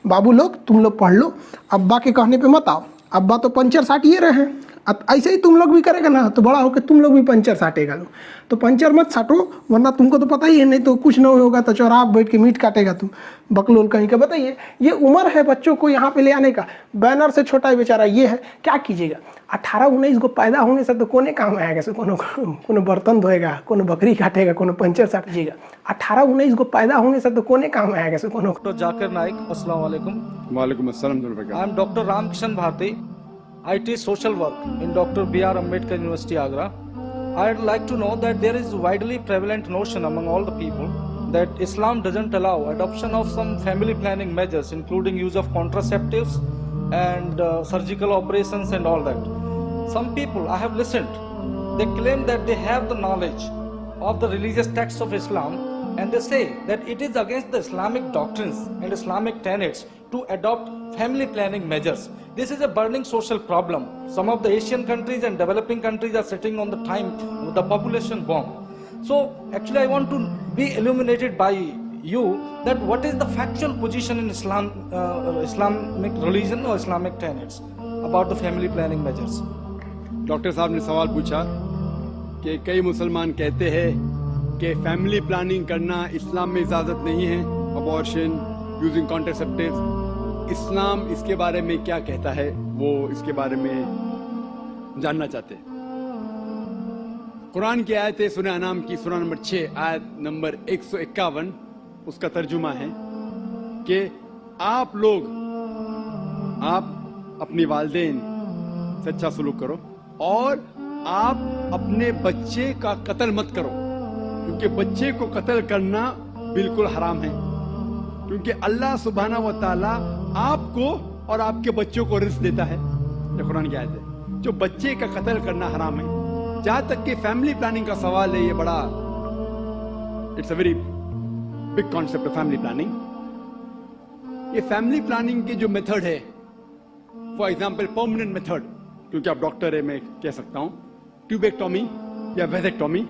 बाबू लोग तुम लोग पढ़ लो, अब्बा के कहने पे मत आओ, अब्बा तो पंचर साट ये रहे हैं, ऐसे ही तुम लोग भी करेगा ना तो बड़ा होकर तुम लोग भी पंचर साटेगा लो। तो पंचर मत साटो, वरना तुमको तो पता ही है, नहीं तो कुछ नहीं होगा तो चौराहा बैठ के मीट काटेगा तुम, बकलोल कहीं का। बताइए, ये उम्र है बच्चों को यहाँ पे ले आने का, बैनर से छोटा ही बेचारा ये है, क्या कीजिएगा। 18-19 को पैदा होने से तो कोने काम आएगा, से कोनो बर्तन धोएगा, कोनो बकरी काटेगा, कोनो पंचर साटिएगा। 18-19 को पैदा होने से तो कोने काम आएगा, से कोनो। डॉक्टर जाकिर नाइक, अस्सलाम वालेकुम। वालेकुम अस्सलाम। I am Dr. Ramkishan Bharti. I teach social work in Dr. B.R. Ambedkar University, Agra. I'd like to know that there is widely prevalent notion among all the people that Islam doesn't allow adoption of some family planning measures, including use of contraceptives and surgical operations and all that. Some people, I have listened, they claim that they have the knowledge of the religious texts of Islam, and they say that it is against the Islamic doctrines and Islamic tenets to adopt family planning measures. This is a burning social problem. Some of the Asian countries and developing countries are sitting on the time of the population bomb. So actually I want to be illuminated by you that what is the factual position in Islam, Islamic religion or Islamic tenets about the family planning measures. Doctor साहब ने सवाल पूछा कि कई मुसलमान कहते हैं कि फैमिली प्लानिंग करना इस्लाम में इजाज़त नहीं है, अबॉर्शन, यूजिंग कॉन्ट्रासेप्टिव्स। इस्लाम इसके बारे में क्या कहता है, वो इसके बारे में जानना चाहते हैं। कुरान की आयत है सूरह अनाम की सूरह नंबर 6 आयत नंबर 151, उसका तर्जुमा है कि आप लोग, आप अपनी वालिदैन से अच्छा सलूक करो और आप अपने बच्चे का कत्ल मत करो, क्योंकि बच्चे को कत्ल करना बिल्कुल हराम है, क्योंकि अल्लाह सुब्हाना व तआला आपको और आपके बच्चों को रिस्क देता है। ये कुरान की आयत है। जो बच्चे का कत्ल करना हराम है। जहां तक कि फैमिली प्लानिंग का सवाल है, ये बड़ा, it's a very big concept of family planning. ये फैमिली प्लानिंग की जो मेथड है, फॉर एग्जाम्पल परमानेंट मेथड, क्योंकि आप डॉक्टर है मैं कह सकता हूं, ट्यूबेक्टोमी या वेजेक्टोमी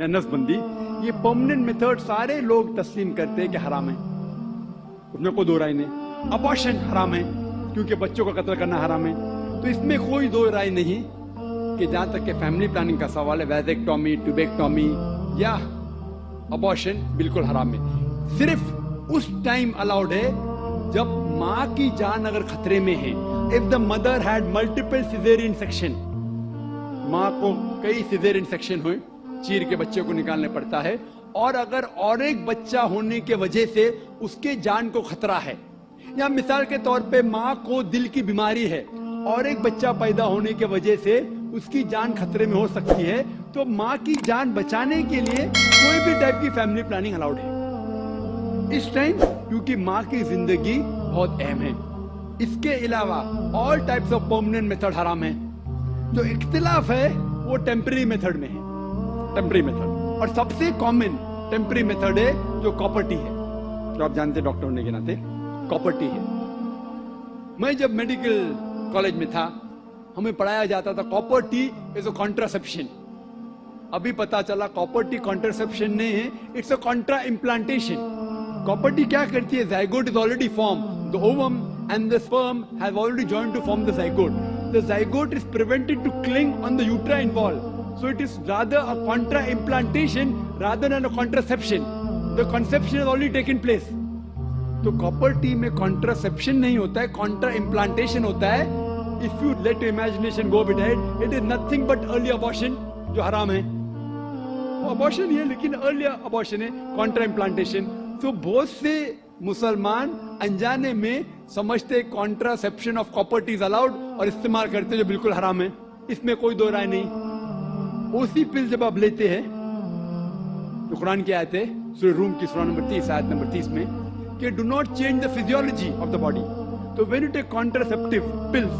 या नसबंदी, ये परमानेंट मेथड सारे लोग तस्लीम करते हैं कि हराम है, उसमें कोई दो राय नहीं। अबॉर्शन हराम है क्योंकि बच्चों का कत्ल करना हराम है, तो इसमें कोई दो राय नहीं कि जहां तक कि फैमिली प्लानिंग का सवाल है, वेजेक्टोमी, ट्यूबेक्टोमी या अबॉर्शन बिल्कुल हराम है। सिर्फ उस टाइम अलाउड है जब माँ की जान अगर खतरे में है। If the mother had multiple caesarean section, माँ को कई सिजेरियन सेक्शन हुए, चीर के बच्चे को निकालने पड़ता है, और अगर और एक बच्चा होने के वजह से उसके जान को खतरा है, या मिसाल के तौर पे माँ को दिल की बीमारी है और एक बच्चा पैदा होने के वजह से उसकी जान खतरे में हो सकती है, तो माँ की जान बचाने के लिए कोई भी टाइप की फैमिली प्लानिंग अलाउड है इस टाइम, क्योंकि माँ की जिंदगी बहुत अहम है। इसके अलावा all types of permanent method हराम है। जो इख्तिलाफ है वो टेम्पररी मेथड में है, टेम्पररी मेथड, और सबसे कॉमन टेम्पररी मेथड है जो कॉपर्टी है, जो आप जानते हैं डॉक्टर होने के नाते कॉपर्टी है। मैं जब मेडिकल कॉलेज में था, हमें पढ़ाया जाता था कॉपर्टी इज अ कॉन्ट्रासेप्शन। अभी पता चला कॉपर्टी कॉन्ट्रासेप्शन नहीं है, it's a contra implantation. Copper T क्या करती है? Zygote is already form, the ovum and the sperm have already joined to form the zygote. The zygote is prevented to cling on the uterine wall, so it is rather a contra implantation rather than a contraception. The conception has already taken place. तो copper T में contraception नहीं होता है, Contra implantation होता है। If you let your imagination go bit head, it is nothing but early abortion, जो हराम है। वो अबॉर्शन ही है लेकिन अर्ली अबॉर्शन है, कॉन्ट्रा इम्प्लांटेशन। तो बहुत से मुसलमान अनजाने में समझते contraception of copper T is allowed और इस्तेमाल करते जो बिल्कुल हराम है। इसमें कोई दो राय नहीं। ओसी पिल जब आप लेते हैं, तो कुरान की आयत है सूरह रूम की सूरह नंबर 30 आयत नंबर 30 में कि do not change the physiology of the body. तो when you take contraceptive pills,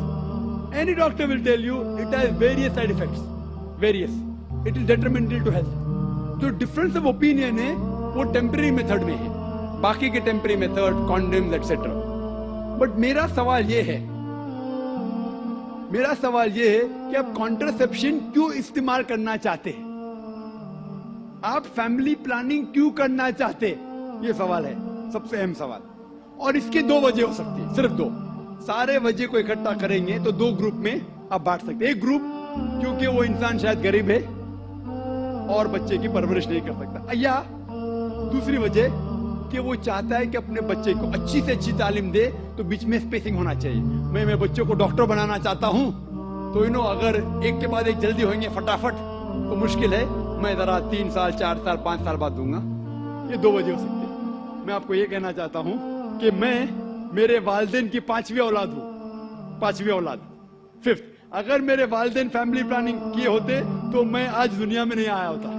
any doctor will tell you it has various side effects, various, it is detrimental to health. जो difference of opinion है वो temporary method में है, बाकी के temporary method condoms etcetera. But मेरा सवाल ये है कि आप कॉन्ट्रासेप्शन क्यों इस्तेमाल करना चाहते हैं? आप फैमिली प्लानिंग क्यों करना चाहते? ये सवाल है, सबसे अहम सवाल। और इसके 2 वजह हो सकती है, सिर्फ 2। सारे वजह को इकट्ठा करेंगे तो 2 ग्रुप में आप बांट सकते हैं। एक ग्रुप क्योंकि वो इंसान शायद गरीब है और बच्चे की परवरिश नहीं कर सकता, या दूसरी वजह कि वो चाहता है कि अपने बच्चे को अच्छी से अच्छी तालीम दे, तो बीच में स्पेसिंग होना चाहिए। मैं मेरे बच्चों को डॉक्टर बनाना चाहता हूं, तो अगर एक के बाद एक जल्दी होंगे फटाफट तो मुश्किल है, मैं जरा 3 साल 4 साल 5 साल बाद दूंगा। ये 2 वजह हो सकती है। मैं आपको ये कहना चाहता हूं कि मैं मेरे वालिदैन की 5वीं औलाद हूं, 5वीं औलाद, 5th। अगर मेरे वालिदैन फैमिली प्लानिंग किए होते तो मैं आज दुनिया में नहीं आया होता।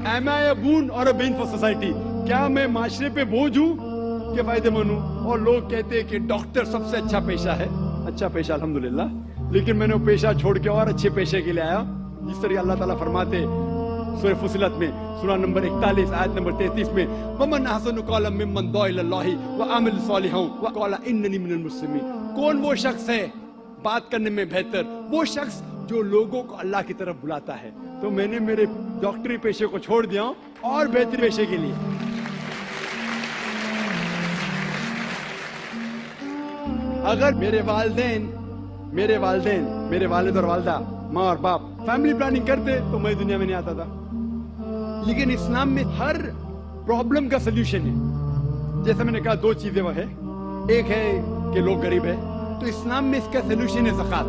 Am I a boon or a bane for society? क्या मैं माशरे पे बोझ हूं कि फायदेमंद हूं? और लोग कहते हैं कि डॉक्टर सबसे अच्छा पेशा है। अच्छा पेशा अल्हम्दुलिल्लाह, लेकिन मैंने वो पेशा छोड़ के और अच्छे पेशे के लिए आया। जिस तरह अल्लाह ताला फरमाते सूरह फुसिलत में, सूरह नंबर 41 आयत नंबर 33 में, वमन अहसनु क़ौलन मिम्मन दुआ इलल्लाहि व अमिल सालिहान व क़ाला इन्ननी मिनल मुस्लिमीन। कौन वो शख्स है बात करने में बेहतर? वो शख्स जो लोगों को अल्लाह की तरफ बुलाता है। तो मैंने मेरे डॉक्टरी पेशे को छोड़ दिया और बेहतर पेशे के लिए। अगर मेरे वालिदैन, मेरे वालिद और वालिदा, माँ और बाप फैमिली प्लानिंग करते तो मैं दुनिया में नहीं आता था। लेकिन इस्लाम में हर प्रॉब्लम का सलूशन है। जैसे मैंने कहा 2 चीजें वह है, एक है कि लोग गरीब है, तो इस्लाम में इसका सलूशन है ज़कात।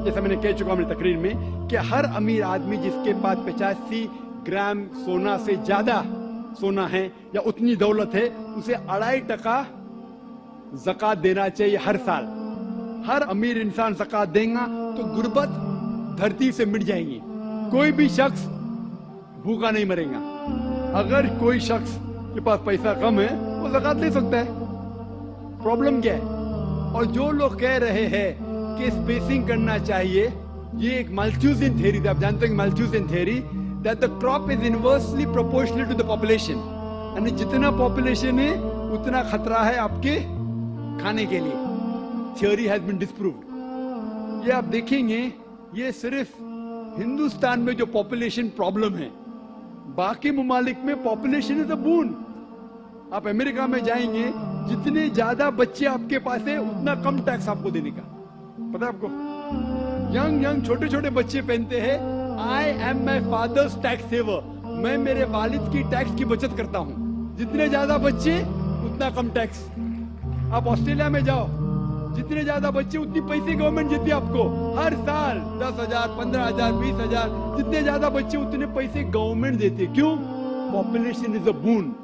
जैसा मैंने कह चुका हूं अपनी तकरीर में कि हर अमीर आदमी जिसके पास 85 ग्राम सोना से ज्यादा सोना है या उतनी दौलत है, उसे 2.5% ज़कात देना चाहिए हर साल। हर अमीर इंसान ज़कात देगा तो गुर्बत धरती से मिट जाएंगी, कोई भी शख्स भूखा नहीं मरेगा। अगर कोई शख्स के पास पैसा कम है वो ज़कात ले सकता है, प्रॉब्लम क्या है? और जो लोग कह रहे हैं कि स्पेसिंग करना चाहिए, ये एक माल्थूसियन थ्योरी थी। आप जानते हैं Malthusian theory, that the crop is inversely proportional to the population. यानी जितना पॉपुलेशन है उतना खतरा है आपके खाने के लिए। Theory has been disproved. ये आप देखेंगे, ये सिर्फ हिंदुस्तान में जो पॉपुलेशन प्रॉब्लम है, बाकी ममालिक में पॉपुलेशन इज अ बून। आप अमेरिका में जाएंगे, जितने ज्यादा बच्चे आपके पास है उतना कम टैक्स आपको देने का। पता है आपको? यंग छोटे छोटे बच्चे पहनते हैं I am my father's tax saver, मैं मेरे वालिद की टैक्स की बचत करता हूं। जितने ज्यादा बच्चे उतना कम टैक्स। आप ऑस्ट्रेलिया में जाओ, जितने ज्यादा बच्चे उतनी पैसे गवर्नमेंट देती है आपको हर साल, 10,000 15,000 20,000। जितने ज्यादा बच्चे उतने पैसे गवर्नमेंट देती है। क्यों? Population is a boon,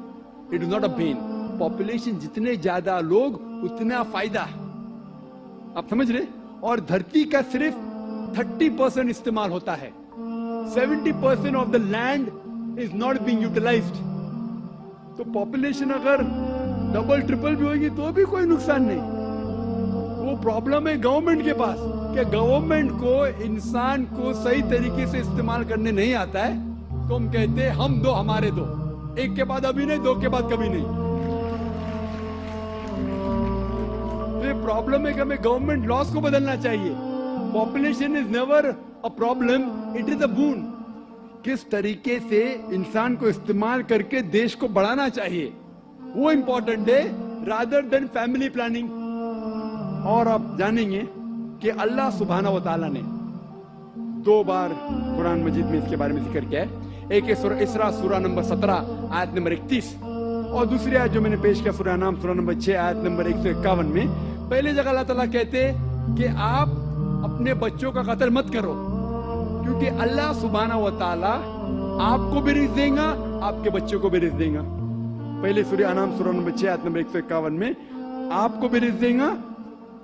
it is not a Ben. Population जितने ज्यादा लोग उतना फायदा। आप समझ रहे? और धरती का सिर्फ 30% इस्तेमाल होता है, 70% of the land is not being utilised. तो पॉपुलेशन अगर डबल ट्रिपल भी होगी तो भी कोई नुकसान नहीं। वो प्रॉब्लम है गवर्नमेंट के पास कि गवर्नमेंट को इंसान को सही तरीके से इस्तेमाल करने नहीं आता है। तो हम कहते हैं हम दो हमारे दो, एक के बाद अभी नहीं, 2 के बाद कभी नहीं। तो ये प्रॉब्लम है कि हमें गवर्नमेंट लॉस को बदलना चाहिए। Population is never a problem, it is a boon. किस तरीके से इंसान को इस्तेमाल करके देश को बढ़ाना चाहिए वो इंपॉर्टेंट है, रादर देन फैमिली प्लानिंग। और आप जानेंगे कि अल्लाह सुब्हानहू व तआला ने 2 बार कुरान मजीद में इसके बारे में जिक्र किया है। एक है सूरह इसरा सूरह नंबर 17 आयत नंबर 31, और दूसरी आयत जो मैंने पेश किया सूरह नाम सूरह नंबर 6 आयत नंबर 151 में। पहले जगह अल्लाह ताला कहते हैं कि आप अपने बच्चों का कत्ल मत करो, क्योंकि अल्लाह सुब्हानहू व तआला आपको भी रिज़्क़ देगा, आपके बच्चों को भी रिज़्क़ देगा। पहले सूरह अनाम सूरह नंबर 6 आयत नंबर 151 में आपको भी रिज़्क़ देगा,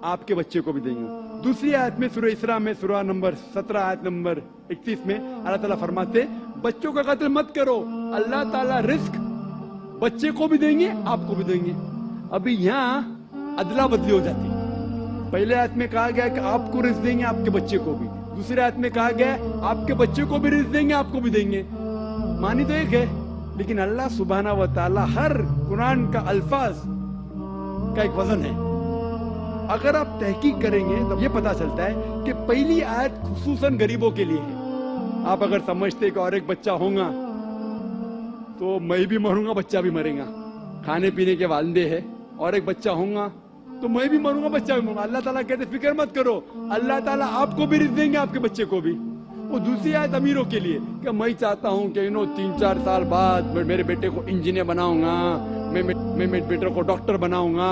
आपके बच्चे को भी देंगे। दूसरी आयत में सूरह इसरा में सूरह नंबर 17 आयत नंबर 31 में अल्लाह ताला फरमाते बच्चों का कत्ल मत करो, अल्लाह ताला रिस्क बच्चे को भी देंगे, आपको भी देंगे। अभी यहाँ अदला बदली हो जाती है। पहले आयत में कहा गया कि आपको रिस्क देंगे, आपके बच्चे को भी। दूसरी आयत में कहा गया आपके बच्चे को भी रिस्क देंगे, आपको भी देंगे। मानी तो एक है, लेकिन अल्लाह सुब्हानहू व तआला हर कुरान का अल्फाज का एक वजन है। अगर आप तहकीक करेंगे तो ये पता चलता है कि पहली आयत खुसूसन गरीबों के लिए है। आप अगर समझते कि और एक बच्चा होगा तो मैं भी मरूंगा, बच्चा भी मरेगा, खाने पीने के वादे हैं, और एक बच्चा होगा तो मैं भी मरूंगा, बच्चा भी मरूंगा। अल्लाह ताला कहते फिक्र मत करो, अल्लाह ताला आपको भी रिस्क देंगे, आपके बच्चे को भी। वो दूसरी आयत अमीरों के लिए कि मैं चाहता हूं कि 3-4 साल बाद मैं मेरे बेटे को इंजीनियर बनाऊंगा, मैं मेरे बेटे को डॉक्टर बनाऊंगा,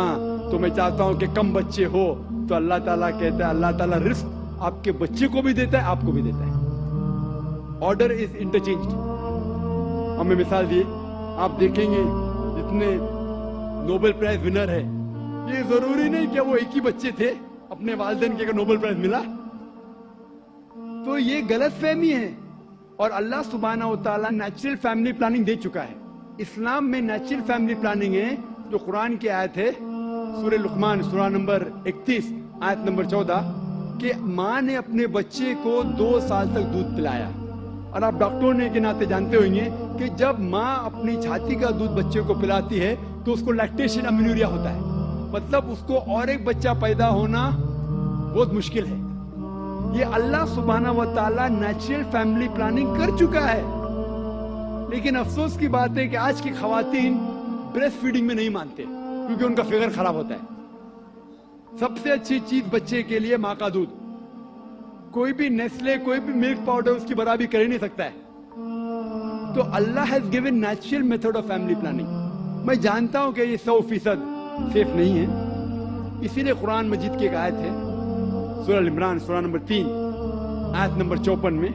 तो मैं चाहता हूं कि कम बच्चे हो। तो अल्लाह ताला कहता है, अल्लाह ताला रिस्क आपके बच्चे को भी देता है, आपको भी देता है। Order is interchanged. हमें मिसाल दिए, आप देखेंगे जितने नोबेल प्राइज विनर है, ये जरूरी नहीं कि वो एक ही बच्चे थे, अपने वालिदैन के नोबेल प्राइज मिला, तो ये गलत फहमी है। और अल्लाह सुब्हानहू व तआला नेचुरल फैमिली प्लानिंग दे चुका है। इस्लाम में नेचुरल फैमिली प्लानिंग है, जो कुरान की आयत है, सूरह लुकमान सूरा नंबर 31 आयत नंबर 14, कि माँ ने अपने बच्चे को 2 साल तक दूध पिलाया। और आप डॉक्टर होने के नाते जानते होंगे कि जब माँ अपनी छाती का दूध बच्चे को पिलाती है तो उसको लैक्टेशन अमेन्यूरिया होता है, मतलब उसको और एक बच्चा पैदा होना बहुत मुश्किल है। ये अल्लाह सुब्हानहू व तआला नेचुरल फैमिली प्लानिंग कर चुका है। लेकिन अफसोस की बात है कि आज की खवातीन ब्रेस्ट फीडिंग में नहीं मानते, क्योंकि उनका फिगर खराब होता है। सबसे अच्छी चीज बच्चे के लिए माँ का दूध। कोई भी नेस्ले, कोई भी मिल्क पाउडर उसकी बराबरी कर ही नहीं सकता है। तो Allah has given natural method of family planning. मैं जानता हूं कि ये 100% सेफ नहीं है, इसीलिए कुरान मजीद की एक आयत है, सूरह इमरान सूरा नंबर 3 आयत नंबर 54 में,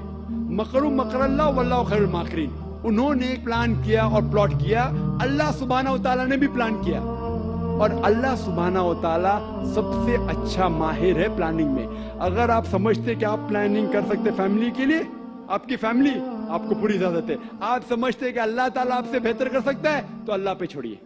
मकरू मकरल्लाह वल्लाहु खैरुल माकिरीन। उन्होंने एक प्लान किया और प्लॉट किया, अल्लाह सुब्हानहू व तआला ने भी प्लान किया। और अल्लाह सुब्हानहू व तआला सबसे अच्छा माहिर है प्लानिंग में। अगर आप समझते कि आप प्लानिंग कर सकते फैमिली के लिए, आपकी फैमिली, आपको पूरी इजाजत है। आप समझते कि अल्लाह ताला आपसे बेहतर कर सकता है, तो अल्लाह पे छोड़िए।